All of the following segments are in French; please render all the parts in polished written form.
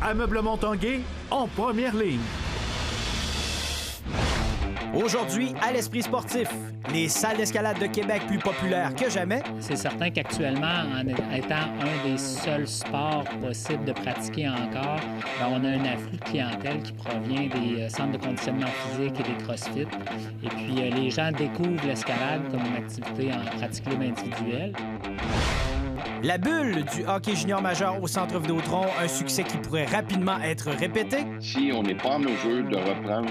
Ameublement Tanguay en première ligne. Aujourd'hui, à l'Esprit sportif, les salles d'escalade de Québec plus populaires que jamais. C'est certain qu'actuellement, en étant un des seuls sports possibles de pratiquer encore, on a un afflux de clientèle qui provient des centres de conditionnement physique et des CrossFit. Et puis, les gens découvrent l'escalade comme une activité en pratique libre individuelle. La bulle du hockey junior majeur au Centre Vidéotron, un succès qui pourrait rapidement être répété. Si on n'est pas en mesure de reprendre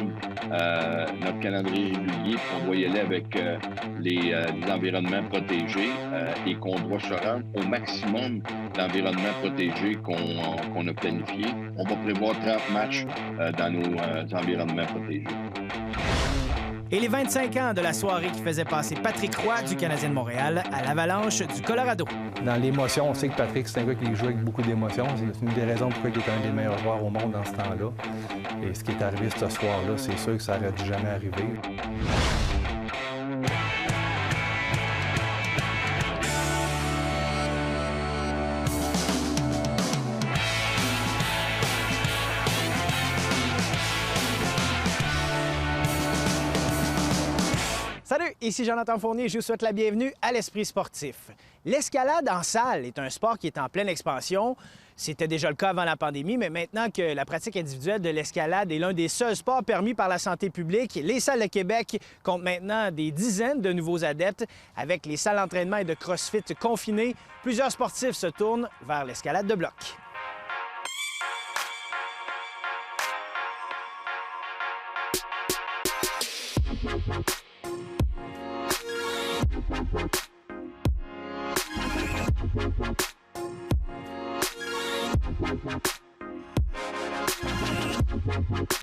notre calendrier régulier, on doit y aller avec les environnements protégés et qu'on doit se rendre au maximum d'environnements protégés qu'on a planifié. On va prévoir 30 matchs dans nos environnements protégés. Et les 25 ans de la soirée qui faisait passer Patrick Roy du Canadien de Montréal à l'Avalanche du Colorado. Dans l'émotion, on sait que Patrick, c'est un gars qui joue avec beaucoup d'émotions. C'est une des raisons pourquoi il est un des meilleurs joueurs au monde dans ce temps-là. Et ce qui est arrivé ce soir-là, c'est sûr que ça n'aurait dû jamais arriver. Salut, ici Jonathan Fournier, je vous souhaite la bienvenue à l'Esprit sportif. L'escalade en salle est un sport qui est en pleine expansion. C'était déjà le cas avant la pandémie, mais maintenant que la pratique individuelle de l'escalade est l'un des seuls sports permis par la santé publique, les salles de Québec comptent maintenant des dizaines de nouveaux adeptes. Avec les salles d'entraînement et de CrossFit confinées, plusieurs sportifs se tournent vers l'escalade de bloc.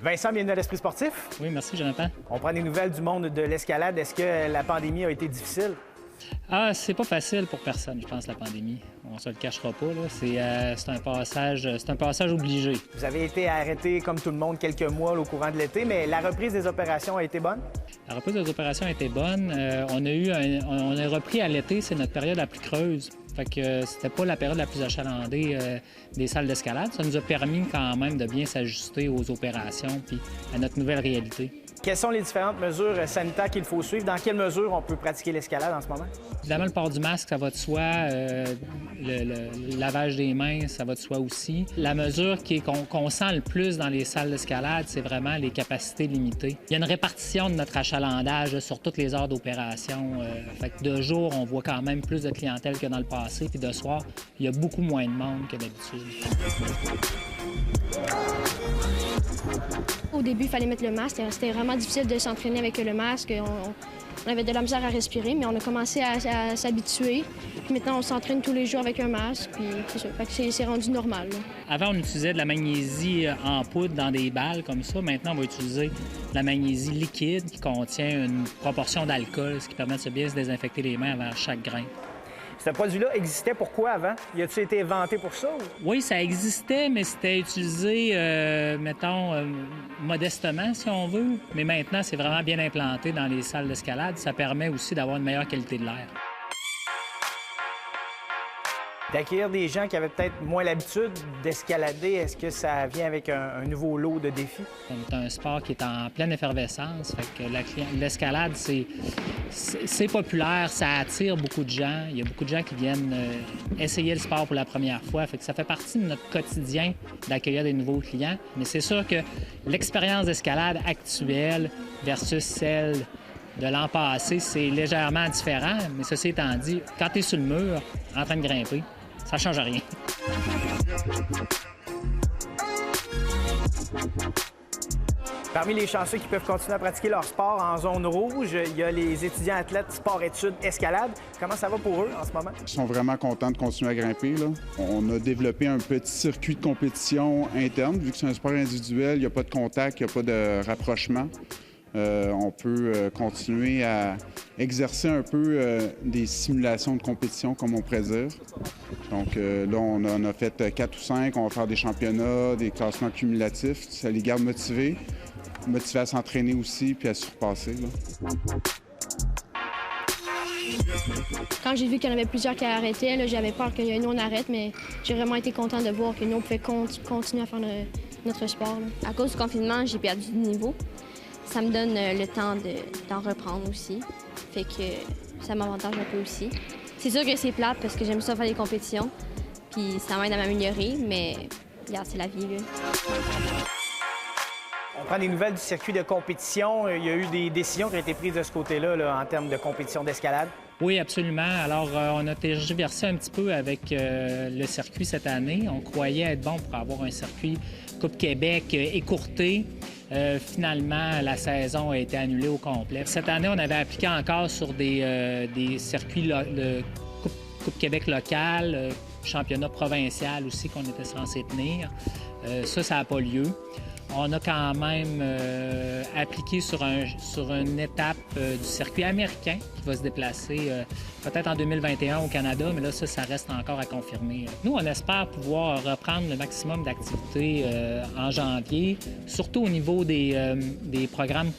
Vincent, bienvenue à l'Esprit sportif. Oui, merci, Jonathan. On prend des nouvelles du monde de l'escalade. Est-ce que la pandémie a été difficile? Ah, c'est pas facile pour personne, je pense, la pandémie. On se le cachera pas, là. C'est un passage obligé. Vous avez été arrêté, comme tout le monde, quelques mois là, au courant de l'été, mais la reprise des opérations a été bonne? La reprise des opérations a été bonne. On a repris à l'été, c'est notre période la plus creuse. Fait que c'était pas la période la plus achalandée des salles d'escalade. Ça nous a permis quand même de bien s'ajuster aux opérations puis à notre nouvelle réalité. Quelles sont les différentes mesures sanitaires qu'il faut suivre? Dans quelle mesure on peut pratiquer l'escalade en ce moment? Évidemment, le port du masque, ça va de soi. Le lavage des mains, ça va de soi aussi. La mesure qu'on sent le plus dans les salles d'escalade, c'est vraiment les capacités limitées. Il y a une répartition de notre achalandage sur toutes les heures d'opération. Fait que de jour, on voit quand même plus de clientèle que dans le passé. Puis de soir, il y a beaucoup moins de monde que d'habitude. Au début, il fallait mettre le masque. C'était vraiment difficile de s'entraîner avec le masque. On avait de la misère à respirer, mais on a commencé à s'habituer. Puis maintenant, on s'entraîne tous les jours avec un masque, puis c'est ça. Fait que c'est rendu normal, là. Avant, on utilisait de la magnésie en poudre dans des balles comme ça. Maintenant, on va utiliser de la magnésie liquide qui contient une proportion d'alcool, ce qui permet de bien se désinfecter les mains avant chaque grain. Ce produit-là existait pourquoi avant? Y a-t-il été inventé pour ça? Oui, ça existait, mais c'était utilisé, modestement, si on veut. Mais maintenant, c'est vraiment bien implanté dans les salles d'escalade. Ça permet aussi d'avoir une meilleure qualité de l'air. D'accueillir des gens qui avaient peut-être moins l'habitude d'escalader, est-ce que ça vient avec un nouveau lot de défis? C'est un sport qui est en pleine effervescence. Fait que l'escalade, c'est populaire, ça attire beaucoup de gens. Il y a beaucoup de gens qui viennent essayer le sport pour la première fois. Fait que ça fait partie de notre quotidien d'accueillir des nouveaux clients. Mais c'est sûr que l'expérience d'escalade actuelle versus celle de l'an passé, c'est légèrement différent. Mais ceci étant dit, quand tu es sur le mur, en train de grimper, ça change rien. Parmi les chanceux qui peuvent continuer à pratiquer leur sport en zone rouge, il y a les étudiants athlètes sport-études escalade. Comment ça va pour eux en ce moment? Ils sont vraiment contents de continuer à grimper, là. On a développé un petit circuit de compétition interne. Vu que c'est un sport individuel, il n'y a pas de contact, il n'y a pas de rapprochement. On peut continuer à exercer un peu des simulations de compétition, comme on pourrait dire. Donc là, on en a fait 4 ou 5. On va faire des championnats, des classements cumulatifs. Ça les garde motivés à s'entraîner aussi puis à se surpasser, là. Quand j'ai vu qu'il y en avait plusieurs qui arrêtaient, j'avais peur que nous, on arrête, mais j'ai vraiment été content de voir que nous, on pouvait continuer à faire notre sport. Là. À cause du confinement, j'ai perdu du niveau. Ça me donne le temps d'en reprendre aussi. Fait que ça m'avantage un peu aussi. C'est sûr que c'est plate parce que j'aime ça faire des compétitions. Puis ça m'aide à m'améliorer, mais regarde, c'est la vie. Là. On prend des nouvelles du circuit de compétition. Il y a eu des décisions qui ont été prises de ce côté-là là, en termes de compétition d'escalade. Oui, absolument. Alors, on a tergiversé un petit peu avec le circuit cette année. On croyait être bon pour avoir un circuit Coupe Québec écourté. Finalement, la saison a été annulée au complet. Cette année, on avait appliqué encore sur des circuits Coupe Québec local, championnat provincial aussi qu'on était censé tenir. Ça n'a pas lieu. On a quand même appliqué sur une étape du circuit américain qui va se déplacer peut-être en 2021 au Canada, mais là, ça reste encore à confirmer. Nous, on espère pouvoir reprendre le maximum d'activités en janvier, surtout au niveau des programmes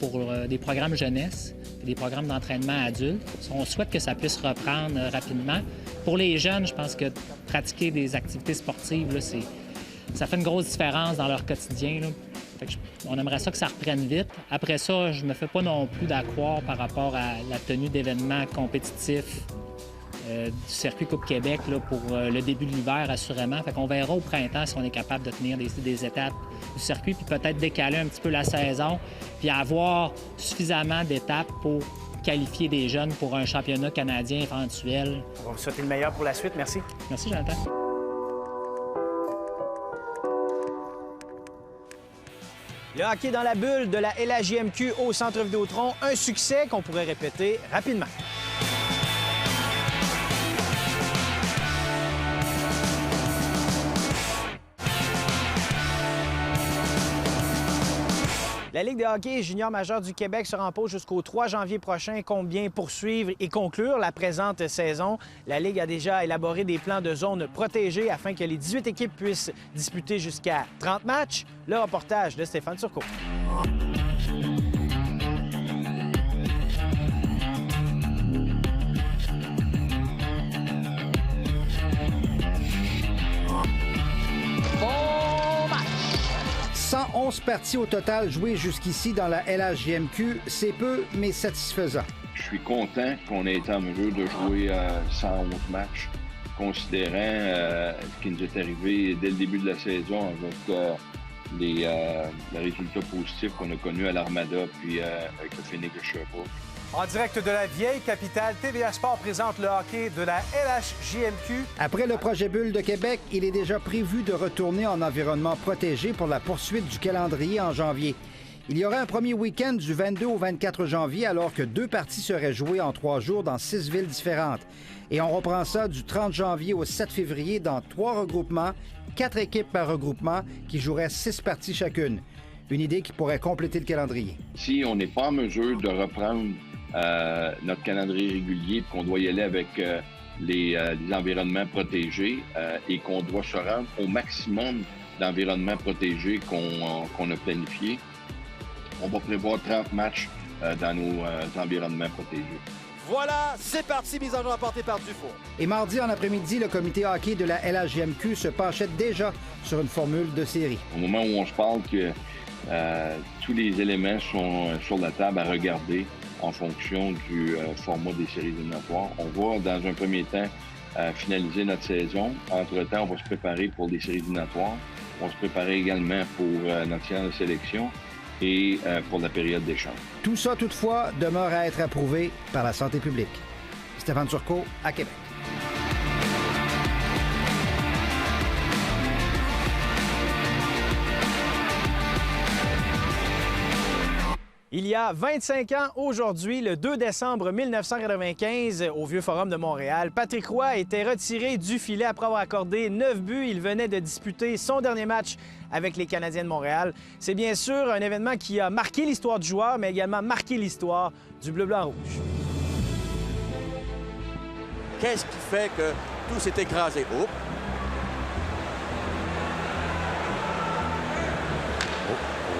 des programmes jeunesse, des programmes d'entraînement adultes. On souhaite que ça puisse reprendre rapidement. Pour les jeunes, je pense que pratiquer des activités sportives, là, ça fait une grosse différence dans leur quotidien. Là. On aimerait ça que ça reprenne vite. Après ça, je me fais pas non plus d'accroire par rapport à la tenue d'événements compétitifs du circuit Coupe Québec là, pour le début de l'hiver, assurément. Fait qu'on verra au printemps si on est capable de tenir des étapes du circuit, puis peut-être décaler un petit peu la saison, puis avoir suffisamment d'étapes pour qualifier des jeunes pour un championnat canadien éventuel. On va vous souhaiter le meilleur pour la suite. Merci. Merci, Jonathan. Le hockey dans la bulle de la LHJMQ au Centre Vidéotron, un succès qu'on pourrait répéter rapidement. La Ligue de hockey junior majeur du Québec sera en pause jusqu'au 3 janvier prochain. Compte bien poursuivre et conclure la présente saison. La Ligue a déjà élaboré des plans de zones protégées afin que les 18 équipes puissent disputer jusqu'à 30 matchs. Le reportage de Stéphane Turcot. Bon match! 111 parties au total jouées jusqu'ici dans la LHJMQ. C'est peu, mais satisfaisant. Je suis content qu'on ait été en mesure de jouer 111 matchs, considérant ce qui nous est arrivé dès le début de la saison avec les résultats positifs qu'on a connus à l'Armada puis avec le Phoenix de Sherbrooke. En direct de la vieille capitale, TVA Sport présente le hockey de la LHJMQ. Après le projet Bulle de Québec, il est déjà prévu de retourner en environnement protégé pour la poursuite du calendrier en janvier. Il y aura un premier week-end du 22 au 24 janvier, alors que 2 parties seraient jouées en 3 jours dans 6 villes différentes. Et on reprend ça du 30 janvier au 7 février dans 3 regroupements, 4 équipes par regroupement qui joueraient 6 parties chacune. Une idée qui pourrait compléter le calendrier. Si on n'est pas en mesure de reprendre notre calendrier régulier, qu'on doit y aller avec les environnements protégés et qu'on doit se rendre au maximum d'environnements protégés qu'on a planifié, on va prévoir 30 matchs dans nos environnements protégés. Voilà, c'est parti, mise en jeu apportée par Dufour. Et mardi en après-midi, le comité hockey de la LHJMQ se penchait déjà sur une formule de série. Au moment où on se parle que tous les éléments sont sur la table à regarder en fonction du format des séries éliminatoires. On va, dans un premier temps, finaliser notre saison. Entre-temps, on va se préparer pour des séries éliminatoires. On va se préparer également pour notre séance de sélection et pour la période d'échange. Tout ça, toutefois, demeure à être approuvé par la santé publique. Stéphane Turcot, à Québec. Il y a 25 ans aujourd'hui, le 2 décembre 1995, au Vieux Forum de Montréal, Patrick Roy était retiré du filet après avoir accordé 9 buts. Il venait de disputer son dernier match avec les Canadiens de Montréal. C'est bien sûr un événement qui a marqué l'histoire du joueur, mais également marqué l'histoire du bleu-blanc-rouge. Qu'est-ce qui fait que tout s'est écrasé? Oh.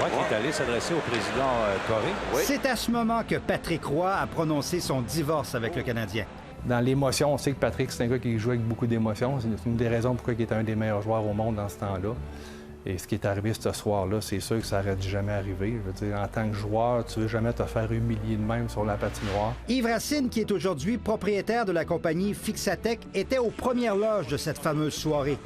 Roy qui est allé s'adresser au président Corré. Oui. C'est à ce moment que Patrick Roy a prononcé son divorce avec le Canadien. Dans l'émotion, on sait que Patrick, c'est un gars qui joue avec beaucoup d'émotion. C'est une des raisons pourquoi il est un des meilleurs joueurs au monde dans ce temps-là. Et ce qui est arrivé ce soir-là, c'est sûr que ça n'aurait dû jamais arriver. Je veux dire, en tant que joueur, tu ne veux jamais te faire humilier de même sur la patinoire. Yves Racine, qui est aujourd'hui propriétaire de la compagnie Fixatech, était aux premières loges de cette fameuse soirée.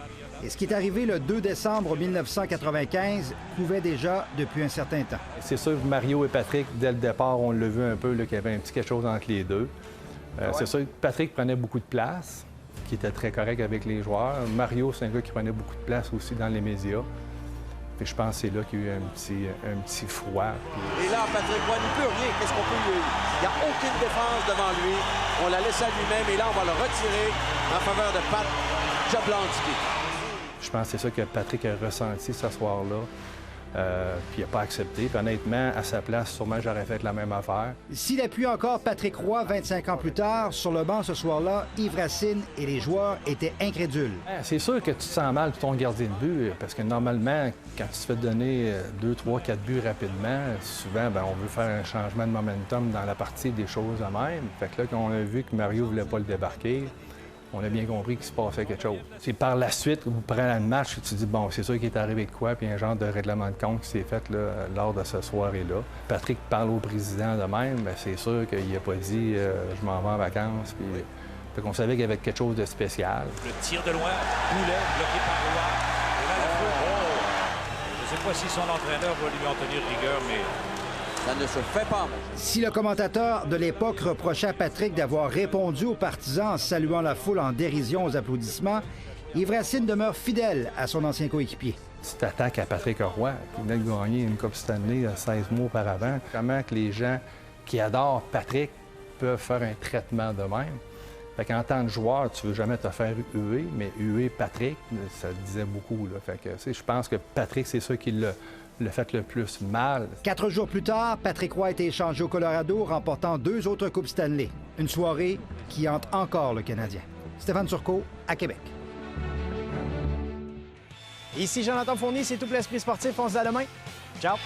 Et ce qui est arrivé le 2 décembre 1995 couvait déjà depuis un certain temps. C'est sûr que Mario et Patrick, dès le départ, on l'a vu un peu qu'il y avait un petit quelque chose entre les deux. C'est sûr que Patrick prenait beaucoup de place, qui était très correct avec les joueurs. Mario, c'est un gars qui prenait beaucoup de place aussi dans les médias. Puis je pense que c'est là qu'il y a eu un petit froid. Et là, Patrick Roy n'y peut rien. Qu'est-ce qu'on peut lui... Il n'y a aucune défense devant lui. On l'a laissé à lui-même et là, on va le retirer en faveur de Pat Jablonski. Je pense que c'est ça que Patrick a ressenti ce soir-là. Puis il n'a pas accepté. Puis honnêtement, à sa place, sûrement, j'aurais fait la même affaire. S'il appuie encore Patrick Roy 25 ans plus tard, sur le banc ce soir-là, Yves Racine et les joueurs étaient incrédules. C'est sûr que tu te sens mal pour ton gardien de but, parce que normalement, quand tu te fais donner 2, 3, 4 buts rapidement, souvent, on veut faire un changement de momentum dans la partie des choses de même. Fait que là, quand on a vu que Mario ne voulait pas le débarquer, on a bien compris qu'il se passait quelque chose. C'est par la suite, vous prenez le match, tu te dis, bon, c'est sûr qu'il est arrivé de quoi, puis un genre de règlement de compte qui s'est fait là, lors de cette soirée-là. Patrick parle au président de même, bien, c'est sûr qu'il n'a pas dit je m'en vais en vacances, puis fait qu'on savait qu'il y avait quelque chose de spécial. Le tir de loin, Boulet, bloqué par Roy. Et là, je ne sais pas si son entraîneur va lui en tenir rigueur, mais... Ça ne se fait pas. Si le commentateur de l'époque reprochait à Patrick d'avoir répondu aux partisans en saluant la foule en dérision aux applaudissements, Yves Racine demeure fidèle à son ancien coéquipier. Tu t'attaques à Patrick Roy, qui venait de gagner une Coupe Stanley 16 mois auparavant. Comment que les gens qui adorent Patrick peuvent faire un traitement de même? Fait qu'en tant que joueur, tu veux jamais te faire huer, mais huer Patrick, ça disait beaucoup. Là. Fait que, je pense que Patrick, c'est ça qui l'a fait le plus mal. 4 jours plus tard, Patrick Roy a été échangé au Colorado, remportant 2 autres Coupes Stanley. Une soirée qui hante encore le Canadien. Stéphane Turcot, à Québec. Ici Jonathan Fournier, c'est tout pour l'Esprit sportif. On se dit à demain. Ciao!